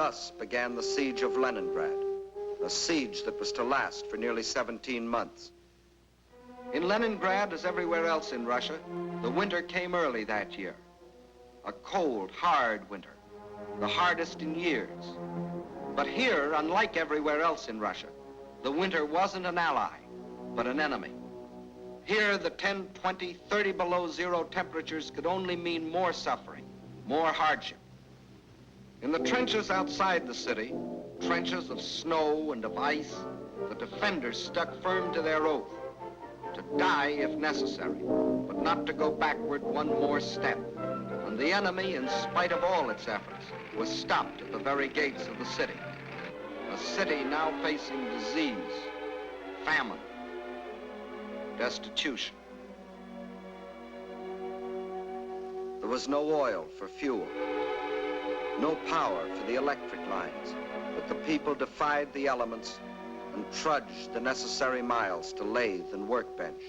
Thus began the siege of Leningrad, a siege that was to last for nearly 17 months. In Leningrad, as everywhere else in Russia, the winter came early that year. A cold, hard winter, the hardest in years. But here, unlike everywhere else in Russia, the winter wasn't an ally, but an enemy. Here, the 10, 20, 30 below zero temperatures could only mean more suffering, more hardship. In the trenches outside the city, trenches of snow and of ice, the defenders stuck firm to their oath, to die if necessary, but not to go backward one more step. And the enemy, in spite of all its efforts, was stopped at the very gates of the city. A city now facing disease, famine, destitution. There was no oil for fuel, no power for the electric lines, but the people defied the elements and trudged the necessary miles to lathe and workbench.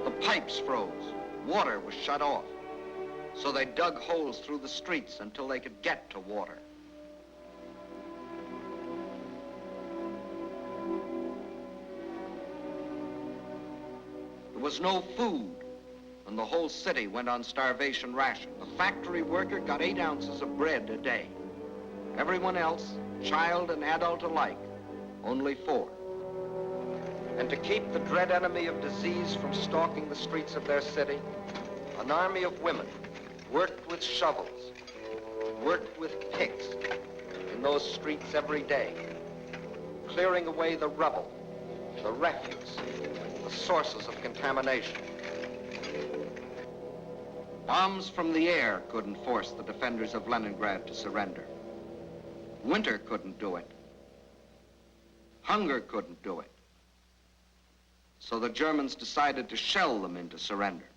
The pipes froze, water was shut off, so they dug holes through the streets until they could get to water. There was no food, and the whole city went on starvation ration. The factory worker got 8 ounces of bread a day. Everyone else, child and adult alike, only 4. And to keep the dread enemy of disease from stalking the streets of their city, an army of women worked with shovels, worked with picks in those streets every day, clearing away the rubble, the refuse, the sources of contamination. Bombs from the air couldn't force the defenders of Leningrad to surrender. Winter couldn't do it. Hunger couldn't do it. So the Germans decided to shell them into surrender.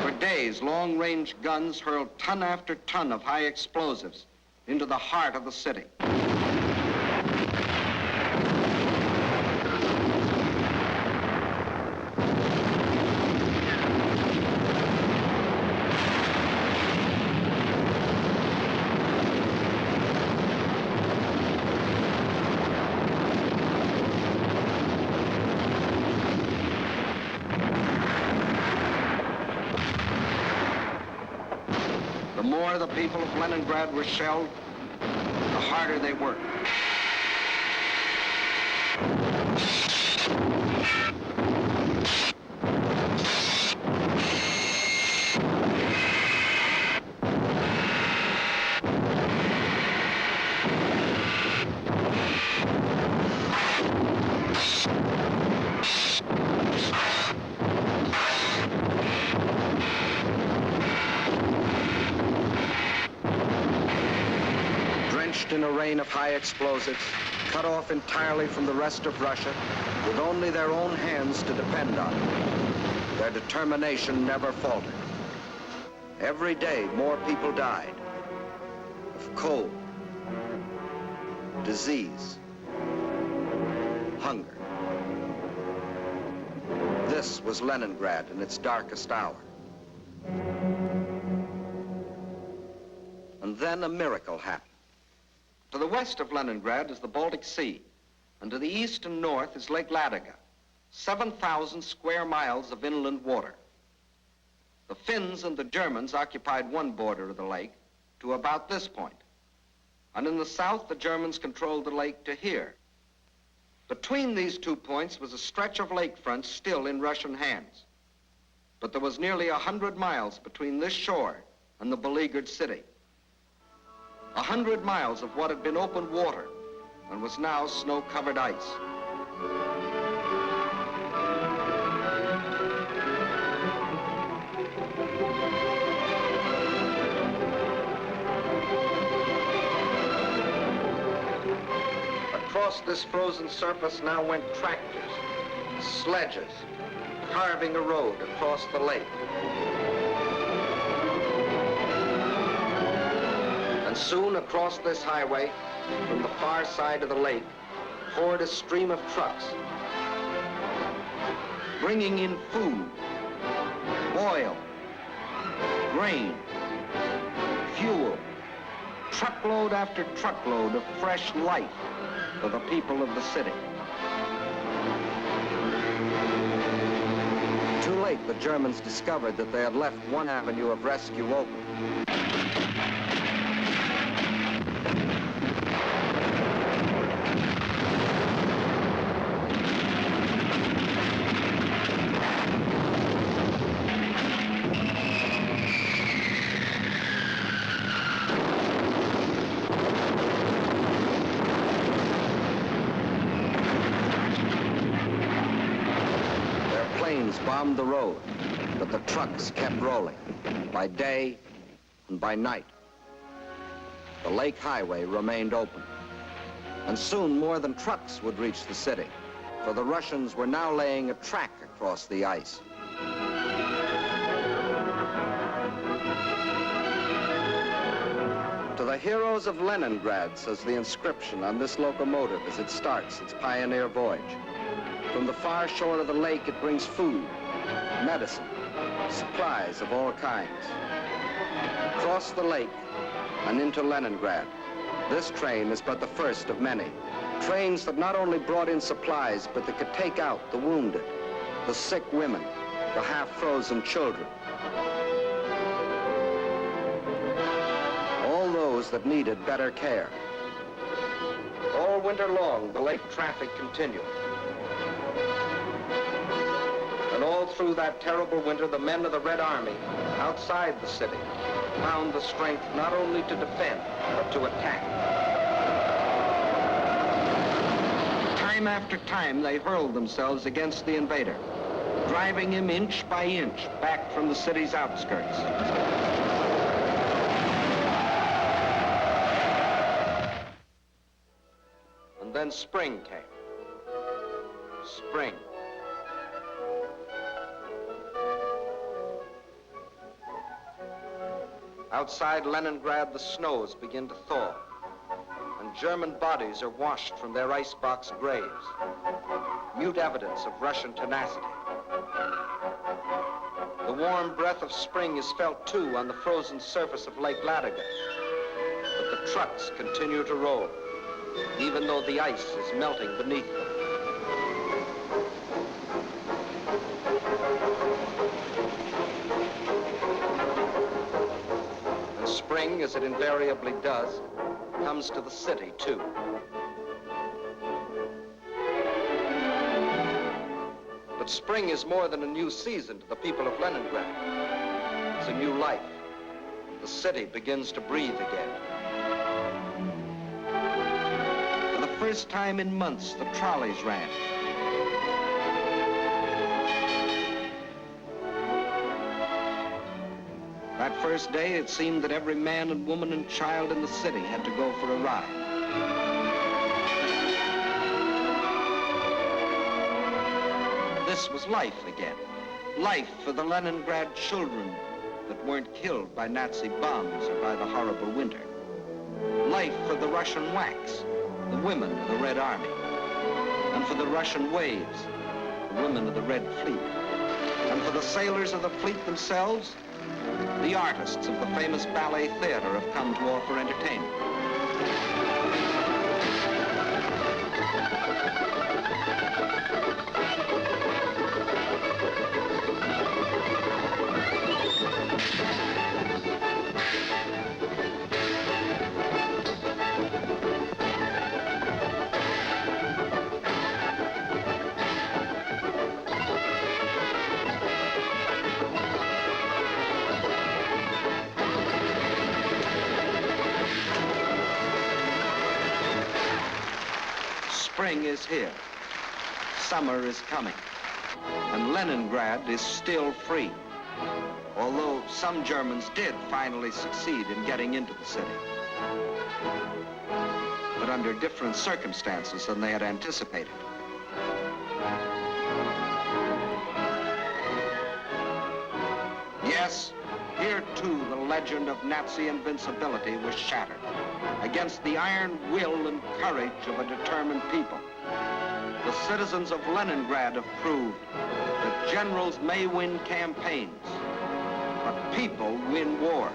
For days, long-range guns hurled ton after ton of high explosives into the heart of the city. The more the people of Leningrad were shelled, the harder they worked. In a rain of high explosives, cut off entirely from the rest of Russia, with only their own hands to depend on. Their determination never faltered. Every day, more people died of cold, disease, hunger. This was Leningrad in its darkest hour. And then a miracle happened. To the west of Leningrad is the Baltic Sea, and to the east and north is Lake Ladoga, 7,000 square miles of inland water. The Finns and the Germans occupied one border of the lake to about this point, and in the south the Germans controlled the lake to here. Between these 2 points was a stretch of lakefront still in Russian hands, but there was nearly 100 miles between this shore and the beleaguered city. 100 miles of what had been open water and was now snow-covered ice. Across this frozen surface now went tractors, sledges, carving a road across the lake. And soon across this highway, from the far side of the lake, poured a stream of trucks, bringing in food, oil, grain, fuel, truckload after truckload of fresh life for the people of the city. Too late, the Germans discovered that they had left one avenue of rescue open. Bombed the road, but the trucks kept rolling by day and by night. The lake highway remained open, and soon more than trucks would reach the city, for the Russians were now laying a track across the ice. To the heroes of Leningrad, says the inscription on this locomotive as it starts its pioneer voyage. From the far shore of the lake, it brings food, medicine, supplies of all kinds. Across the lake and into Leningrad, this train is but the first of many. Trains that not only brought in supplies, but that could take out the wounded, the sick women, the half-frozen children. All those that needed better care. All winter long, the lake traffic continued. And all through that terrible winter, the men of the Red Army, outside the city, found the strength not only to defend, but to attack. Time after time, they hurled themselves against the invader, driving him inch by inch back from the city's outskirts. And then spring came. Spring. Outside Leningrad, the snows begin to thaw, and German bodies are washed from their icebox graves, mute evidence of Russian tenacity. The warm breath of spring is felt, too, on the frozen surface of Lake Ladoga, but the trucks continue to roll, even though the ice is melting beneath them. Spring, as it invariably does, comes to the city, too. But spring is more than a new season to the people of Leningrad. It's a new life. The city begins to breathe again. For the first time in months, the trolleys ran. That first day, it seemed that every man and woman and child in the city had to go for a ride. This was life again. Life for the Leningrad children that weren't killed by Nazi bombs or by the horrible winter. Life for the Russian WACs, the women of the Red Army. And for the Russian waves, the women of the Red Fleet. And for the sailors of the fleet themselves, the artists of the famous ballet theater have come to offer entertainment. Spring is here. Summer is coming. And Leningrad is still free. Although some Germans did finally succeed in getting into the city. But under different circumstances than they had anticipated. Yes, here too the legend of Nazi invincibility was shattered against the iron will and courage of a determined people. The citizens of Leningrad have proved that generals may win campaigns, But people win wars.